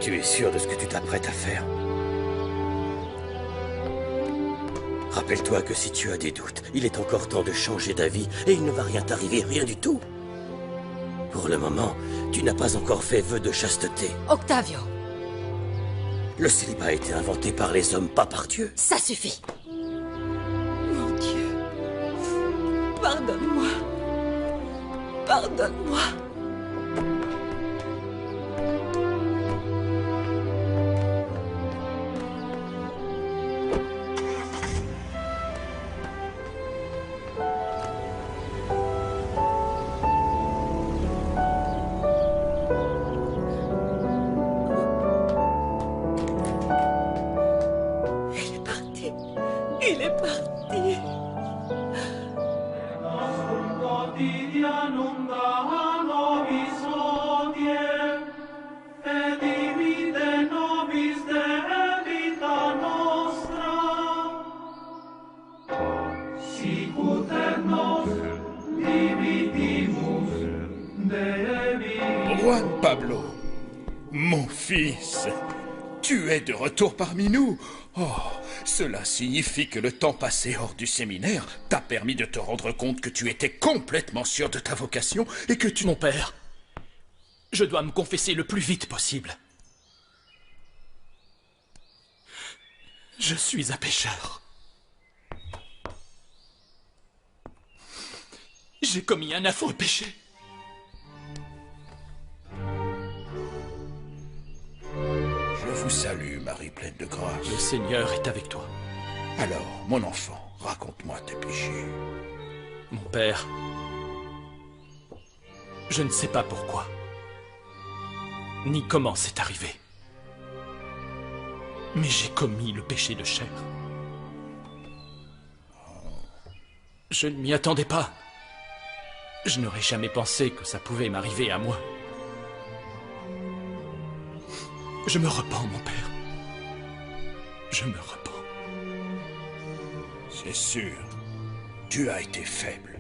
Tu es sûr de ce que tu t'apprêtes à faire? Rappelle-toi que si tu as des doutes, il est encore temps de changer d'avis et il ne va rien t'arriver, rien du tout. Pour le moment, tu n'as pas encore fait vœu de chasteté. Octavio, Le célibat a été inventé par les hommes, pas par Dieu. ça suffit. Mon Dieu, pardonne-moi. Pardonne-moi. Il est parti. Il est parti. Nostrum quotidianum da nobis hodie, et dimite nobis de vita nostra, sicut et nos dimitimus de vita. Juan Pablo, mon fils, tu es de retour parmi nous. Oh, cela signifie que le temps passé hors du séminaire t'a permis de te rendre compte que tu étais complètement sûr de ta vocation et que tu... Mon père, je dois me confesser le plus vite possible. Je suis un pécheur. J'ai commis un affreux péché. Je vous salue, Marie pleine de grâce. Le Seigneur est avec toi. Alors, mon enfant, raconte-moi tes péchés. Mon père, je ne sais pas pourquoi, ni comment c'est arrivé. Mais j'ai commis le péché de chair. Je ne m'y attendais pas. Je n'aurais jamais pensé que ça pouvait m'arriver à moi. Je me repens, mon père. Je me repens. C'est sûr, tu as été faible.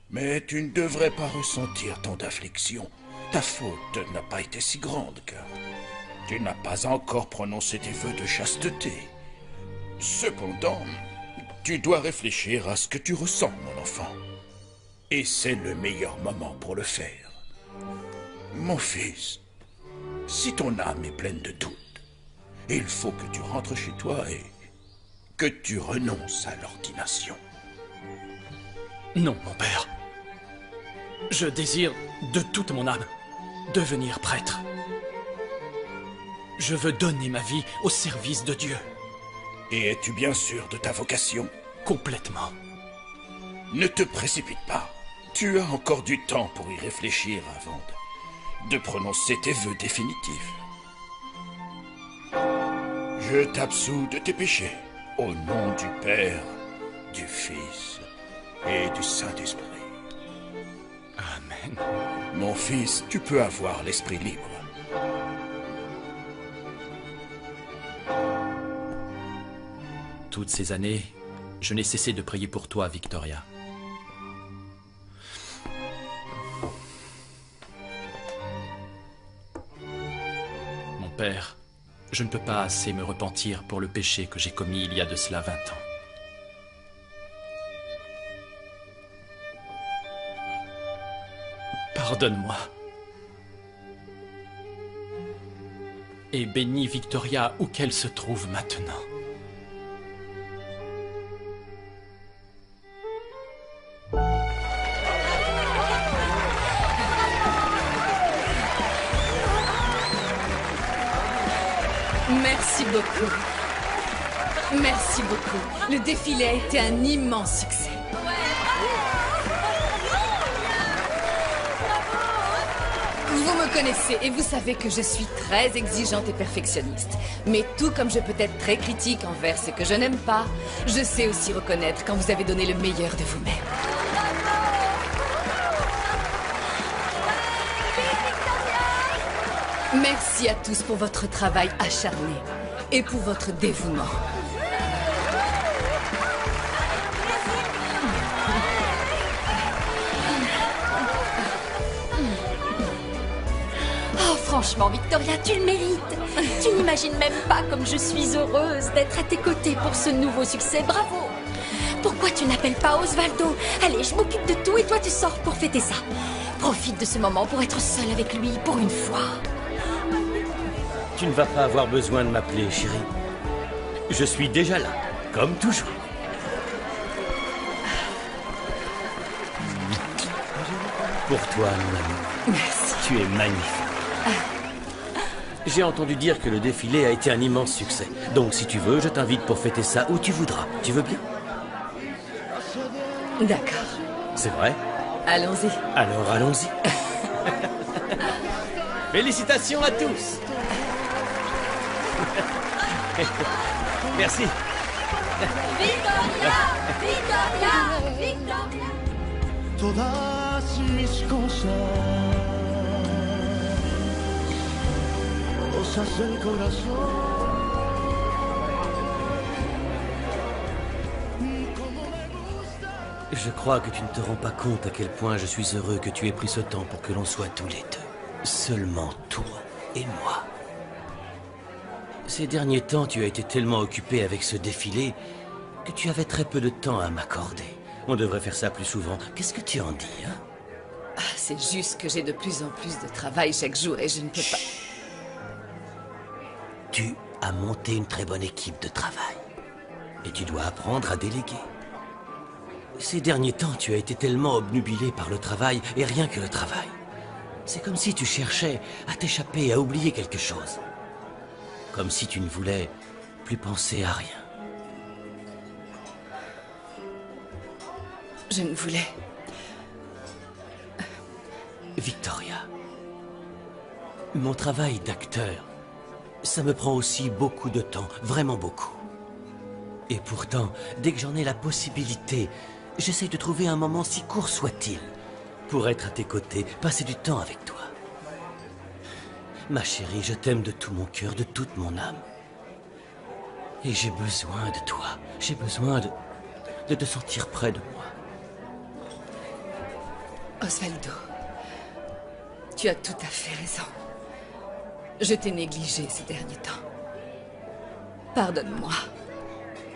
Mais tu ne devrais pas ressentir tant d'affliction. Ta faute n'a pas été si grande, car tu n'as pas encore prononcé tes vœux de chasteté. Cependant, tu dois réfléchir à ce que tu ressens, mon enfant. Et c'est le meilleur moment pour le faire. Mon fils, si ton âme est pleine de doutes, il faut que tu rentres chez toi et que tu renonces à l'ordination. Non, mon père. Je désire de toute mon âme devenir prêtre. Je veux donner ma vie au service de Dieu. Et es-tu bien sûr de ta vocation? Complètement. Ne te précipite pas. Tu as encore du temps pour y réfléchir avant de prononcer tes vœux définitifs. Je t'absous de tes péchés, au nom du Père, du Fils et du Saint-Esprit. Amen. Mon fils, tu peux avoir l'esprit libre. Toutes ces années, je n'ai cessé de prier pour toi, Victoria. Mon père, je ne peux pas assez me repentir pour le péché que j'ai commis il y a de cela 20 ans. Pardonne-moi. Et bénis Victoria où qu'elle se trouve maintenant. Merci beaucoup. Merci beaucoup. Le défilé a été un immense succès. Vous me connaissez et vous savez que je suis très exigeante et perfectionniste. Mais tout comme je peux être très critique envers ce que je n'aime pas, je sais aussi reconnaître quand vous avez donné le meilleur de vous-même. Merci à tous pour votre travail acharné et pour votre dévouement. Franchement, Victoria, tu le mérites. Tu n'imagines même pas comme je suis heureuse d'être à tes côtés pour ce nouveau succès. Bravo. Pourquoi tu n'appelles pas Osvaldo? Allez, je m'occupe de tout et toi tu sors pour fêter ça. Profite de ce moment pour être seule avec lui pour une fois. Tu ne vas pas avoir besoin de m'appeler, chérie. Je suis déjà là, comme toujours. Pour toi, mon amour. Merci. Tu es magnifique. J'ai entendu dire que le défilé a été un immense succès. Donc, si tu veux, je t'invite pour fêter ça où tu voudras. Tu veux bien? D'accord. C'est vrai? Allons-y. Alors, allons-y. Félicitations à tous. Merci. Victoria! Victoria! Victoria! todas mis cosas, cosas del corazón. Je crois que tu ne te rends pas compte à quel point je suis heureux que tu aies pris ce temps pour que l'on soit tous les deux. Seulement toi et moi. Ces derniers temps, tu as été tellement occupé avec ce défilé que tu avais très peu de temps à m'accorder. On devrait faire ça plus souvent. Qu'est-ce que tu en dis, hein? Ah, c'est juste que j'ai de plus en plus de travail chaque jour et je ne peux pas... Tu as monté une très bonne équipe de travail. Et tu dois apprendre à déléguer. Ces derniers temps, tu as été tellement obnubilé par le travail et rien que le travail. C'est comme si tu cherchais à t'échapper, à oublier quelque chose. Comme si tu ne voulais plus penser à rien. Je ne voulais... Victoria, mon travail d'acteur, ça me prend aussi beaucoup de temps, vraiment beaucoup. Et pourtant, dès que j'en ai la possibilité, j'essaie de trouver un moment, si court soit-il, pour être à tes côtés, passer du temps avec toi. Ma chérie, je t'aime de tout mon cœur, de toute mon âme. Et j'ai besoin de toi. J'ai besoin de te sentir près de moi. Osvaldo, tu as tout à fait raison. Je t'ai négligé ces derniers temps. Pardonne-moi.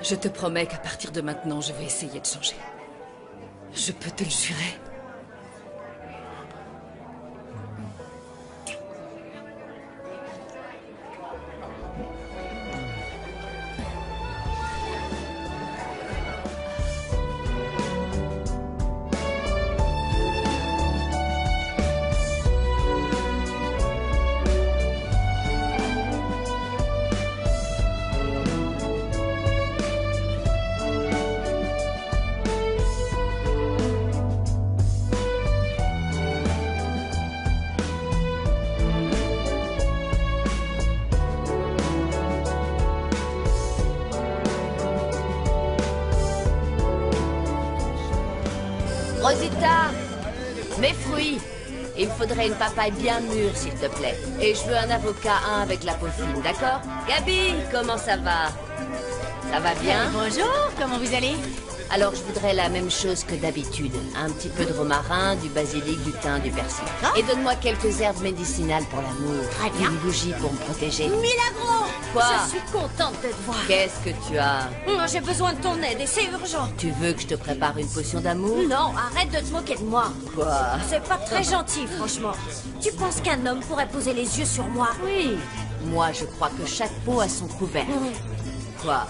Je te promets qu'à partir de maintenant, je vais essayer de changer. Je peux te le jurer. Rosita, mes fruits. Il me faudrait une papaye bien mûre, s'il te plaît. Et je veux un avocat, un avec la peau fine, d'accord? Gabi, comment ça va? Ça va bien? Bonjour, comment vous allez? Alors, je voudrais la même chose que d'habitude. Un petit peu de romarin, du basilic, du thym, du persil. Et donne-moi quelques herbes médicinales pour l'amour. Très bien. Une bougie pour me protéger. Milagro! Quoi? Je suis contente de te voir. Qu'est-ce que tu as? J'ai besoin de ton aide et c'est urgent. Tu veux que je te prépare une potion d'amour? Non, arrête de te moquer de moi. Quoi? C'est pas très gentil, franchement. Tu penses qu'un homme pourrait poser les yeux sur moi? Oui. Moi, je crois que chaque peau a son couvercle. Quoi?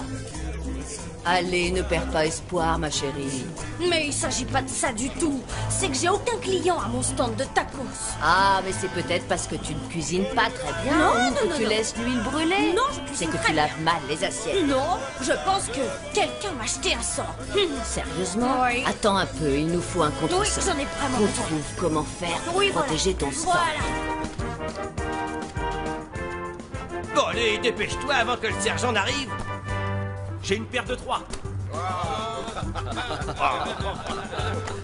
Allez, ne perds pas espoir, ma chérie. Mais il s'agit pas de ça du tout. C'est que j'ai aucun client à mon stand de tacos. Ah, mais c'est peut-être parce que tu ne cuisines pas très bien. Non, ou non, que non, tu non. laisses l'huile brûler. Non, je C'est cuisine que très tu bien. laves mal les assiettes. Non, je pense que quelqu'un m'a acheté un sang. Sérieusement? Oui. Attends un peu, il nous faut un Oui, contre-sang. j'en ai vraiment Qu'on besoin. trouve comment faire pour Oui, protéger voilà. ton sang. Voilà. Bon, allez, dépêche-toi avant que le sergent n'arrive. J'ai une paire de 3.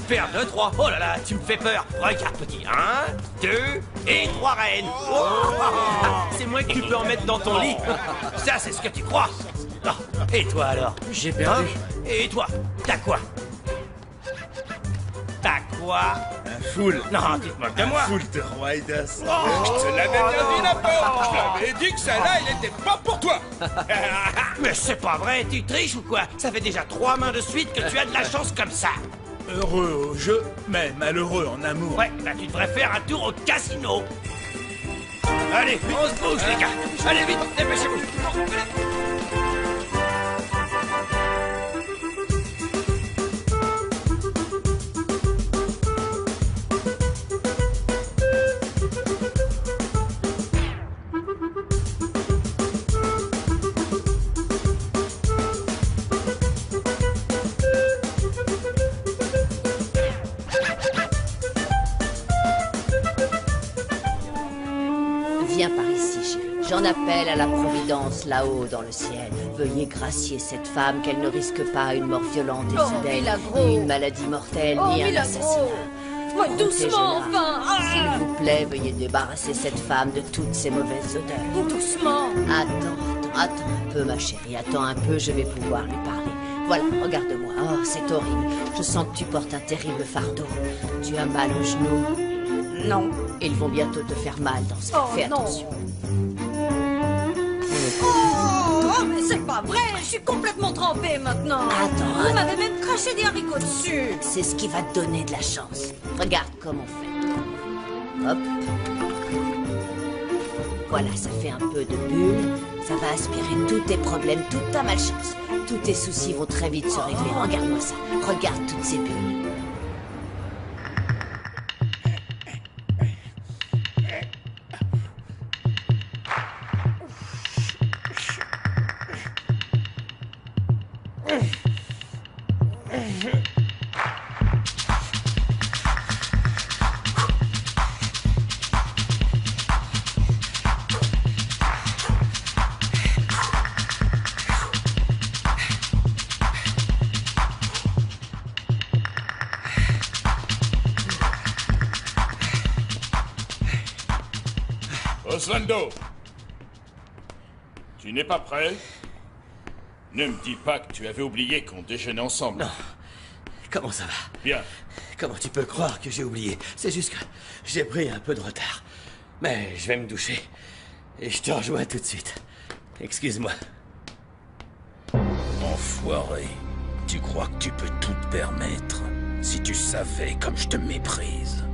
Paire de 3. Oh là là, tu me fais peur. Regarde, petit. 1, 2 et 3 reines. Oh, c'est moins que tu peux en mettre dans ton lit. Ça, c'est ce que tu crois. Ah, et toi alors? J'ai perdu. Hein? Et toi? T'as quoi? T'as quoi? Un foule. Non, tu te moques de moi. Un foule de Roidas. Oh, Je te l'avais bien dit, la porte. Je l'avais dit que celle-là, il était pas pour toi. Mais c'est pas vrai, tu triches ou quoi? Ça fait déjà 3 mains de suite que tu as de la chance comme ça. Heureux au jeu, mais malheureux en amour. Ouais, bah tu devrais faire un tour au casino. Allez, on se bouge les gars. Allez vite, dépêchez-vous. Viens par ici, chérie. J'en appelle à la Providence là-haut dans le ciel. Veuillez gracier cette femme qu'elle ne risque pas une mort violente et soudaine, ni une maladie mortelle, ni un assassinat. Ouais, doucement, enfin. S'il vous plaît, veuillez débarrasser cette femme de toutes ces mauvaises odeurs. Doucement. Attends un peu, ma chérie. Attends un peu, je vais pouvoir lui parler. Voilà, regarde-moi. Oh, c'est horrible. Je sens que tu portes un terrible fardeau. Tu as mal au genou. Non. Ils vont bientôt te faire mal dans ce cas. Fais attention. Oh, mais c'est pas vrai. Je suis complètement trempée maintenant. Vous m'avez même craché des haricots dessus. C'est ce qui va te donner de la chance. Regarde comment on fait. Hop. Voilà, ça fait un peu de bulle. Ça va aspirer tous tes problèmes, toute ta malchance. Tous tes soucis vont très vite se régler. Regarde-moi ça. Regarde toutes ces bulles. Osvaldo, tu n'es pas prêt? Ne me dis pas que tu avais oublié qu'on déjeunait ensemble. Non. Comment ça va? Bien. Comment tu peux croire que j'ai oublié? C'est juste que j'ai pris un peu de retard. Mais je vais me doucher. Et je te rejoins tout de suite. Excuse-moi. Enfoiré. Tu crois que tu peux tout te permettre? Si tu savais comme je te méprise.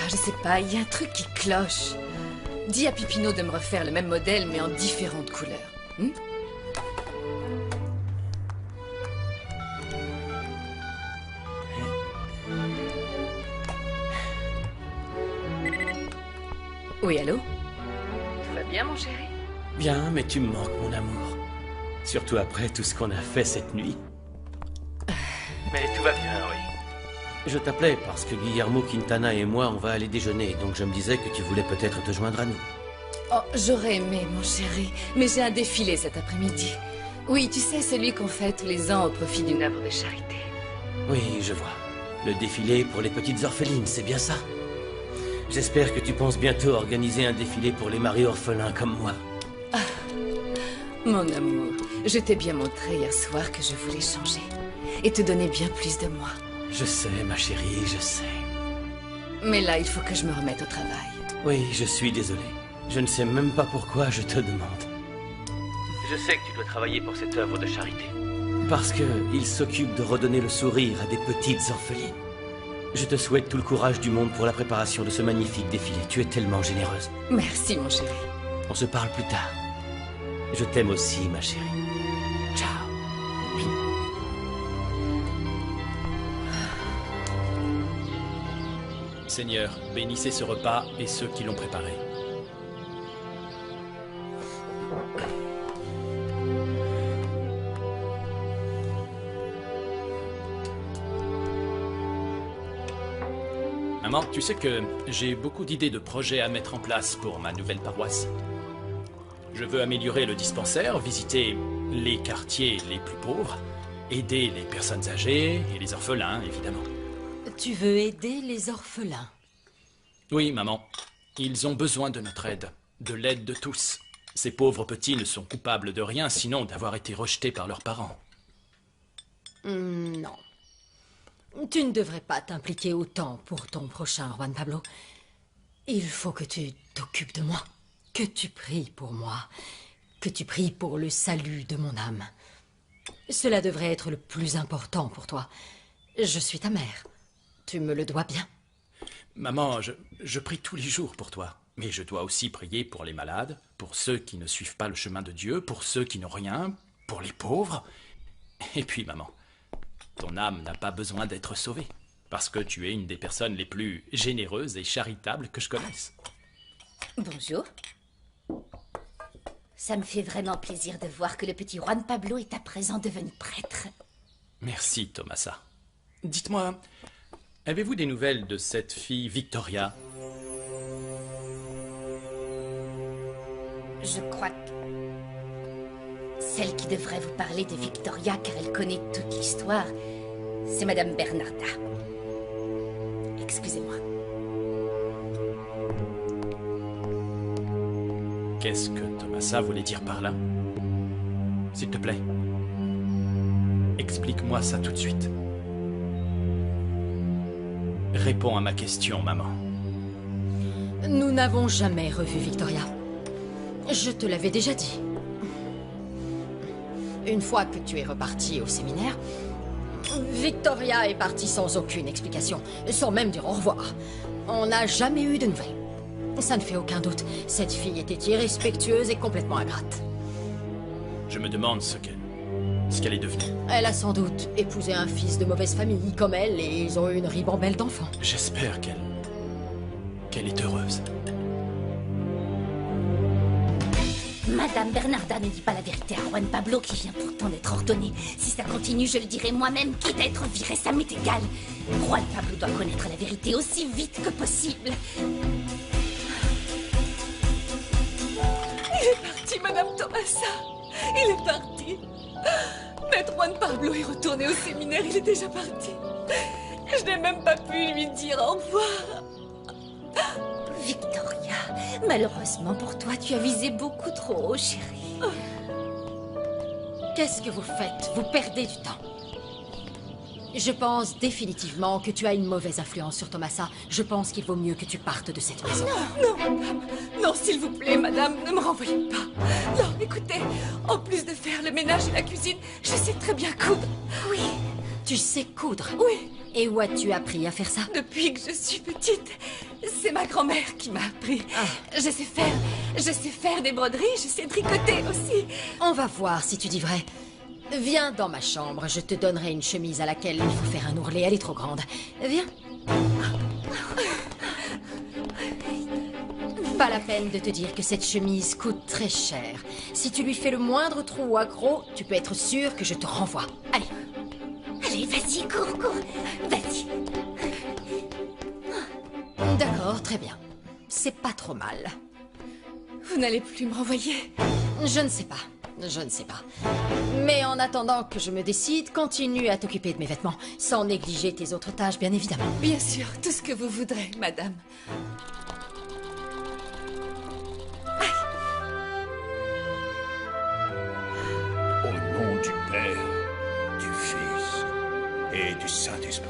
Je sais pas, il y a un truc qui cloche. Dis à Pipino de me refaire le même modèle, mais en différentes couleurs. Oui, allô? Tout va bien, mon chéri? Bien, mais tu me manques, mon amour. Surtout après tout ce qu'on a fait cette nuit. Mais tout va bien, oui. Je t'appelais parce que Guillermo Quintana et moi, on va aller déjeuner, donc je me disais que tu voulais peut-être te joindre à nous. Oh, j'aurais aimé, mon chéri, mais j'ai un défilé cet après-midi. Oui, tu sais, celui qu'on fait tous les ans au profit d'une œuvre de charité. Oui, je vois. Le défilé pour les petites orphelines, c'est bien ça? J'espère que tu penses bientôt organiser un défilé pour les maris orphelins comme moi. Ah, mon amour, je t'ai bien montré hier soir que je voulais changer et te donner bien plus de moi. Je sais, ma chérie, je sais. Mais là, il faut que je me remette au travail. Oui, je suis désolé. Je ne sais même pas pourquoi je te demande. Je sais que tu dois travailler pour cette œuvre de charité. Parce qu'il s'occupe de redonner le sourire à des petites orphelines. Je te souhaite tout le courage du monde pour la préparation de ce magnifique défilé. Tu es tellement généreuse. Merci, mon chéri. On se parle plus tard. Je t'aime aussi, ma chérie. Ciao. Seigneur, bénissez ce repas et ceux qui l'ont préparé. Maman, tu sais que j'ai beaucoup d'idées de projets à mettre en place pour ma nouvelle paroisse. Je veux améliorer le dispensaire, visiter les quartiers les plus pauvres, aider les personnes âgées et les orphelins, évidemment. Tu veux aider les orphelins? Oui, maman. Ils ont besoin de notre aide, de l'aide de tous. Ces pauvres petits ne sont coupables de rien, sinon d'avoir été rejetés par leurs parents. Non. Tu ne devrais pas t'impliquer autant pour ton prochain, Juan Pablo. Il faut que tu t'occupes de moi, que tu pries pour moi, que tu pries pour le salut de mon âme. Cela devrait être le plus important pour toi. Je suis ta mère. Tu me le dois bien. Maman, je prie tous les jours pour toi. Mais je dois aussi prier pour les malades, pour ceux qui ne suivent pas le chemin de Dieu, pour ceux qui n'ont rien, pour les pauvres. Et puis, maman, ton âme n'a pas besoin d'être sauvée, parce que tu es une des personnes les plus généreuses et charitables que je connaisse. Bonjour. Ça me fait vraiment plaisir de voir que le petit Juan Pablo est à présent devenu prêtre. Merci, Tomasa. Dites-moi, avez-vous des nouvelles de cette fille Victoria? Je crois que celle qui devrait vous parler de Victoria, car elle connaît toute l'histoire, c'est Madame Bernarda. Excusez-moi. Qu'est-ce que Tomasa voulait dire par là? S'il te plaît, explique-moi ça tout de suite. Réponds à ma question, maman. Nous n'avons jamais revu Victoria. Je te l'avais déjà dit. Une fois que tu es reparti au séminaire, Victoria est partie sans aucune explication, sans même dire au revoir. On n'a jamais eu de nouvelles. Ça ne fait aucun doute. Cette fille était irrespectueuse et complètement ingrate. Je me demande ce qu'elle est devenue. Elle a sans doute épousé un fils de mauvaise famille comme elle et ils ont eu une ribambelle d'enfants. J'espère qu'elle est heureuse. Madame Bernarda ne dit pas la vérité à Juan Pablo qui vient pourtant d'être ordonné. Si ça continue, je le dirai moi-même, quitte à être viré, ça m'est égal. Juan Pablo doit connaître la vérité aussi vite que possible. Il est parti, Madame Tomasa. Il est parti. Maître Juan Pablo est retourné au séminaire, il est déjà parti. Je n'ai même pas pu lui dire au revoir. Victoria, malheureusement pour toi, tu as visé beaucoup trop haut, chérie. Qu'est-ce que vous faites? Vous perdez du temps. Je pense définitivement que tu as une mauvaise influence sur Tomasa. Je pense qu'il vaut mieux que tu partes de cette maison. Non, madame. Non, s'il vous plaît, madame, ne me renvoyez pas. Non, écoutez, en plus de faire le ménage et la cuisine, je sais très bien coudre. Oui. Tu sais coudre? Oui. Et où as-tu appris à faire ça? Depuis que je suis petite. C'est ma grand-mère qui m'a appris. Je sais faire des broderies, je sais tricoter aussi. On va voir si tu dis vrai. Viens dans ma chambre, je te donnerai une chemise à laquelle il faut faire un ourlet, elle est trop grande. Viens. Pas la peine de te dire que cette chemise coûte très cher. Si tu lui fais le moindre trou ou accroc, tu peux être sûr que je te renvoie. Allez. Allez, vas-y, cours, vas-y. D'accord, très bien. C'est pas trop mal. Vous n'allez plus me renvoyer? Je ne sais pas. Je ne sais pas. Mais en attendant que je me décide, continue à t'occuper de mes vêtements, sans négliger tes autres tâches, bien évidemment. Bien sûr, tout ce que vous voudrez, madame. Au nom du Père, du Fils et du Saint-Esprit.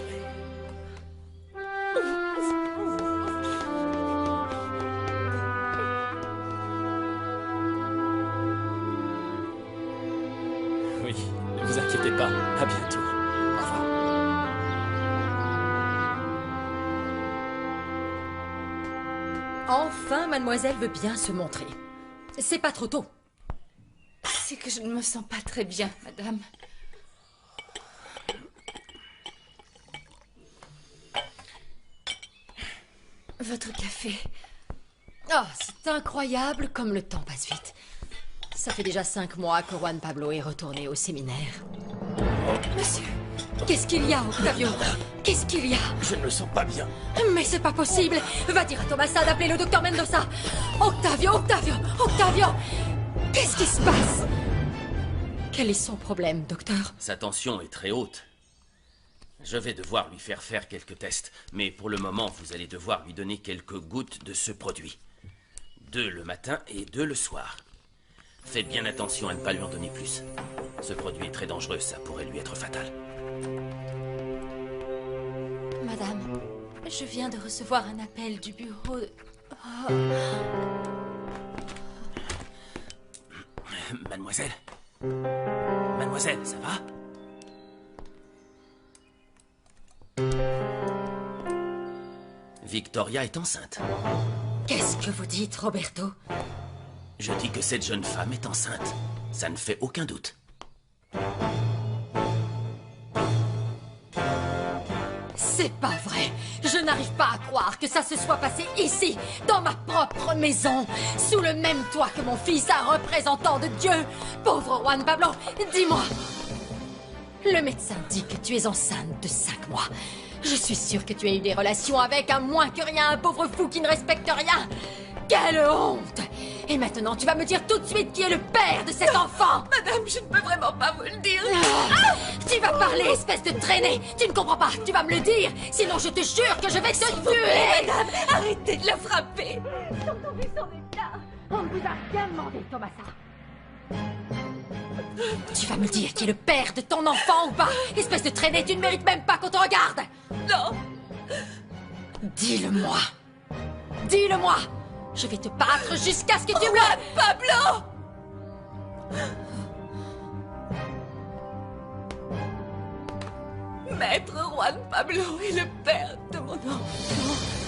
Oui, ne vous inquiétez pas. À bientôt. Au revoir. Enfin, mademoiselle veut bien se montrer. C'est pas trop tôt. C'est que je ne me sens pas très bien, madame. Votre café. Ah, c'est incroyable comme le temps passe vite. Ça fait déjà 5 mois que Juan Pablo est retourné au séminaire. Monsieur, qu'est-ce qu'il y a, Octavio? Qu'est-ce qu'il y a? Je ne me sens pas bien. Mais c'est pas possible. Va dire à Tomasa d'appeler le docteur Mendoza. Octavio, Octavio, Octavio! Qu'est-ce qui se passe? Quel est son problème, docteur? Sa tension est très haute. Je vais devoir lui faire quelques tests, mais pour le moment, vous allez devoir lui donner quelques gouttes de ce produit. 2 le matin et 2 le soir. Faites bien attention à ne pas lui en donner plus. Ce produit est très dangereux, ça pourrait lui être fatal. Madame, je viens de recevoir un appel du bureau... Oh. Mademoiselle? Mademoiselle, ça va? Victoria est enceinte. Qu'est-ce que vous dites, Roberto? Je dis que cette jeune femme est enceinte. Ça ne fait aucun doute. C'est pas vrai. Je n'arrive pas à croire que ça se soit passé ici, dans ma propre maison, sous le même toit que mon fils, un représentant de Dieu. Pauvre Juan Pablo, dis-moi. Le médecin dit que tu es enceinte de 5 mois. Je suis sûre que tu as eu des relations avec un moins que rien, un pauvre fou qui ne respecte rien. Quelle honte! Et maintenant, tu vas me dire tout de suite qui est le père de cet enfant! Madame, je ne peux vraiment pas vous le dire. Tu vas parler, espèce de traînée! Tu ne comprends pas, tu vas me le dire! Sinon, je te jure que je vais te tuer! Madame, arrêtez de le frapper. On ne vous a rien demandé, Tomasa. Tu vas me dire qui est le père de ton enfant ou pas? Espèce de traînée, tu ne mérites même pas qu'on te regarde! Non. Dis-le-moi! Dis-le-moi! Je vais te battre jusqu'à ce que tu me le... Pablo! Maître Juan Pablo est le père de mon enfant.